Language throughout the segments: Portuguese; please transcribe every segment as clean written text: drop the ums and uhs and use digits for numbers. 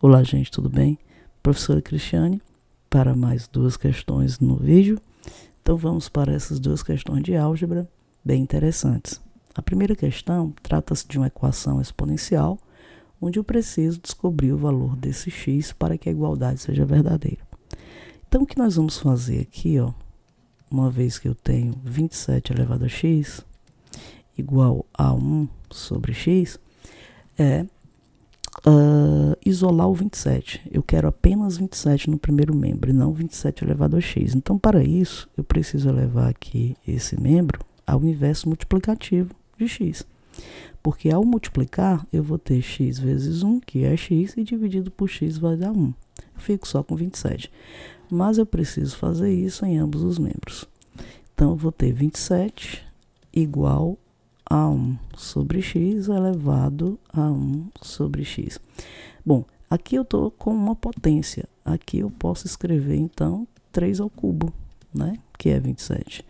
Olá, gente, tudo bem? Professora Cristiane, para mais duas questões no vídeo. Então vamos para essas duas questões de álgebra bem interessantes. A primeira questão trata-se de uma equação exponencial, onde eu preciso descobrir o valor desse x para que a igualdade seja verdadeira. Então o que nós vamos fazer aqui, uma vez que eu tenho 27 elevado a x igual a 1 sobre x, é isolar o 27. Eu quero apenas 27 no primeiro membro e não 27 elevado a x. Então, para isso, eu preciso elevar aqui esse membro ao inverso multiplicativo de x. Porque ao multiplicar, eu vou ter x vezes 1, que é x, e dividido por x vai dar 1. Eu fico só com 27. Mas eu preciso fazer isso em ambos os membros. Então, eu vou ter 27 igual a 1 sobre x elevado a 1 sobre x. Bom, aqui eu estou com uma potência. Aqui eu posso escrever, então, 3 ao cubo, né? Que é 27.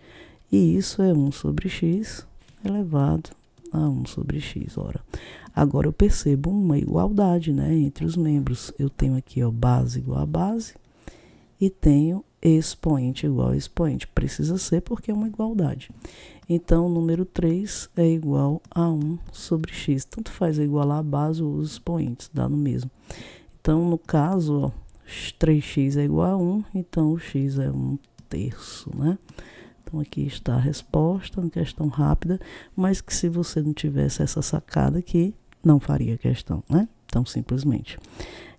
E isso é 1 sobre x elevado a 1 sobre x. Ora, agora eu percebo uma igualdade, né, entre os membros. Eu tenho aqui, base igual a base e tenho expoente igual a expoente. Precisa ser porque é uma igualdade. Então, o número 3 é igual a 1 sobre x. Tanto faz igualar a base ou os expoentes, dá no mesmo. Então, no caso, 3x é igual a 1, então o x é 1/3, né? Então, aqui está a resposta, uma questão rápida, mas que se você não tivesse essa sacada aqui, não faria questão, né? Então, simplesmente.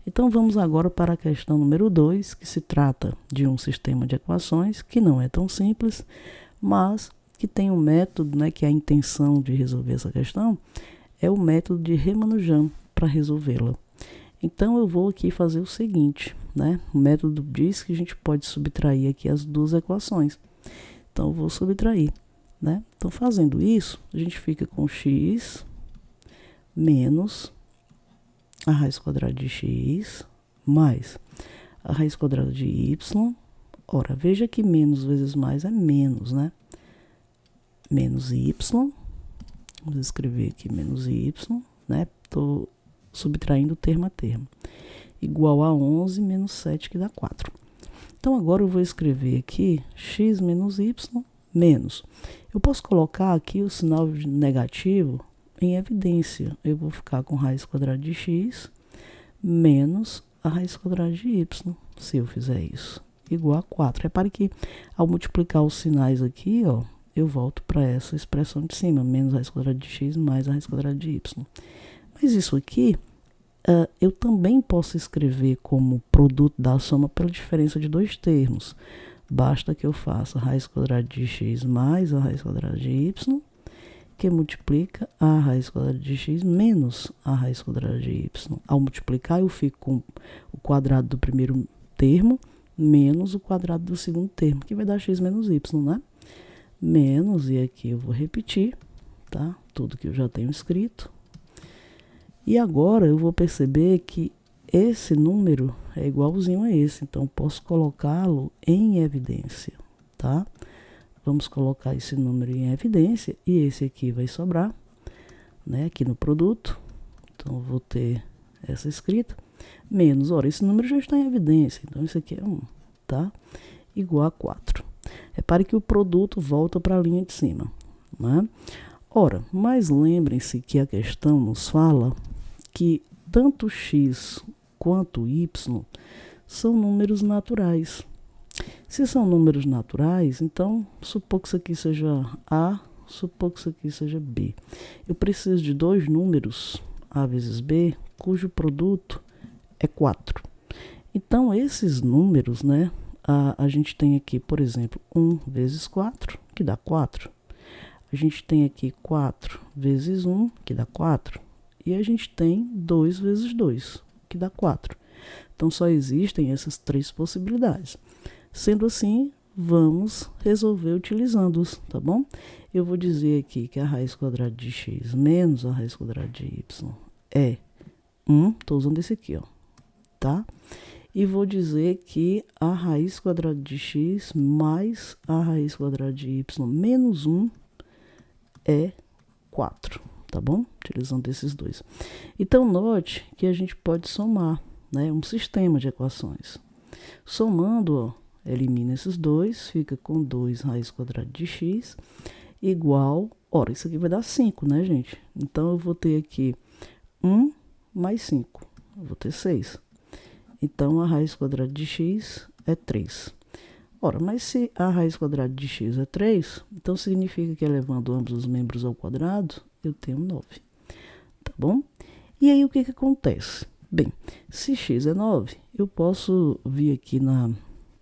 Então, vamos agora para a questão número 2, que se trata de um sistema de equações que não é tão simples, mas que tem um método, né, que é a intenção de resolver essa questão, é o método de Remanujan para resolvê-la. Então, eu vou aqui fazer o seguinte, né? O método diz que a gente pode subtrair aqui as duas equações. Então, eu vou subtrair, né? Então, fazendo isso, a gente fica com x menos a raiz quadrada de x mais a raiz quadrada de y. Ora, veja que menos vezes mais é menos, né? Menos y, vamos escrever aqui menos y, né? Estou subtraindo termo a termo. Igual a 11 menos 7, que dá 4. Então, agora eu vou escrever aqui x menos y menos. Eu posso colocar aqui o sinal negativo em evidência. Eu vou ficar com raiz quadrada de x menos a raiz quadrada de y, se eu fizer isso. Igual a 4. Repare que ao multiplicar os sinais aqui, eu volto para essa expressão de cima, menos a raiz quadrada de x mais a raiz quadrada de y. Mas isso aqui, eu também posso escrever como produto da soma pela diferença de dois termos. Basta que eu faça a raiz quadrada de x mais a raiz quadrada de y, que multiplica a raiz quadrada de x menos a raiz quadrada de y. Ao multiplicar, eu fico com o quadrado do primeiro termo menos o quadrado do segundo termo, que vai dar x menos y, né? Menos, e aqui eu vou repetir, tá? Tudo que eu já tenho escrito. E agora eu vou perceber que esse número é igualzinho a esse, então posso colocá-lo em evidência, tá? Vamos colocar esse número em evidência e esse aqui vai sobrar, né? Aqui no produto. Então, eu vou ter essa escrita. Menos, ora, esse número já está em evidência, então isso aqui é 1, tá? Igual a 4. Repare que o produto volta para a linha de cima, né? Ora, mas lembrem-se que a questão nos fala que tanto x quanto y são números naturais. Se são números naturais, então, supor que isso aqui seja A, supor que isso aqui seja B. Eu preciso de dois números, A vezes B, cujo produto é 4. Então, esses números, né, a gente tem aqui, por exemplo, 1 vezes 4, que dá 4. A gente tem aqui 4 vezes 1, que dá 4. E a gente tem 2 vezes 2, que dá 4. Então, só existem essas três possibilidades. Sendo assim, vamos resolver utilizando-os, tá bom? Eu vou dizer aqui que a raiz quadrada de x menos a raiz quadrada de y é 1. Estou usando esse aqui, tá? E vou dizer que a raiz quadrada de x mais a raiz quadrada de y menos 1 é 4, tá bom? Utilizando esses dois. Então, note que a gente pode somar, né, um sistema de equações. Somando, ó, elimina esses dois, fica com 2 raiz quadrada de x igual, ora, isso aqui vai dar 5, né, gente? Então, eu vou ter aqui 1 mais 5, eu vou ter 6. Então, a raiz quadrada de x é 3. Ora, mas se a raiz quadrada de x é 3, então significa que elevando ambos os membros ao quadrado, eu tenho 9. Tá bom? E aí, o que acontece? Bem, se x é 9, eu posso vir aqui na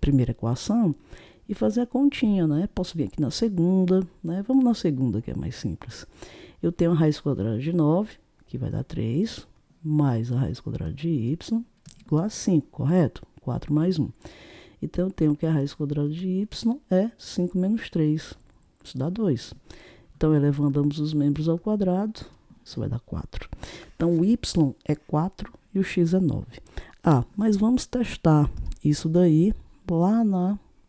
primeira equação e fazer a continha, né? Posso vir aqui na segunda, né? Vamos na segunda, que é mais simples. Eu tenho a raiz quadrada de 9, que vai dar 3, mais a raiz quadrada de y, igual a 5, correto? 4 mais 1. Então, eu tenho que a raiz quadrada de y é 5 menos 3. Isso dá 2. Então, elevando ambos os membros ao quadrado, isso vai dar 4. Então, o y é 4 e o x é 9. Ah, mas vamos testar isso daí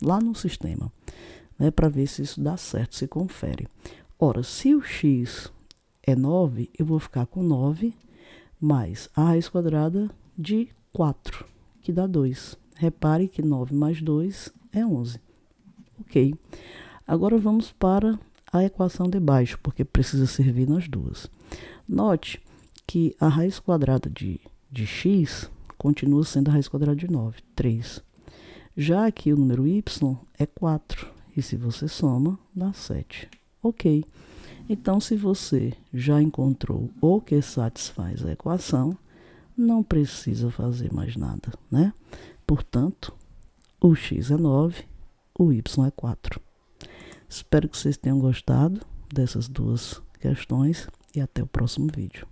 lá no sistema, né, para ver se isso dá certo, se confere. Ora, se o x é 9, eu vou ficar com 9 mais a raiz quadrada de 4, que dá 2. Repare que 9 mais 2 é 11. Ok. Agora vamos para a equação de baixo, porque precisa servir nas duas. Note que a raiz quadrada de x continua sendo a raiz quadrada de 9, 3. Já aqui o número y é 4, e se você soma, dá 7. Ok. Então, se você já encontrou o que satisfaz a equação, não precisa fazer mais nada, né? Portanto, o x é 9, o y é 4. Espero que vocês tenham gostado dessas duas questões e até o próximo vídeo.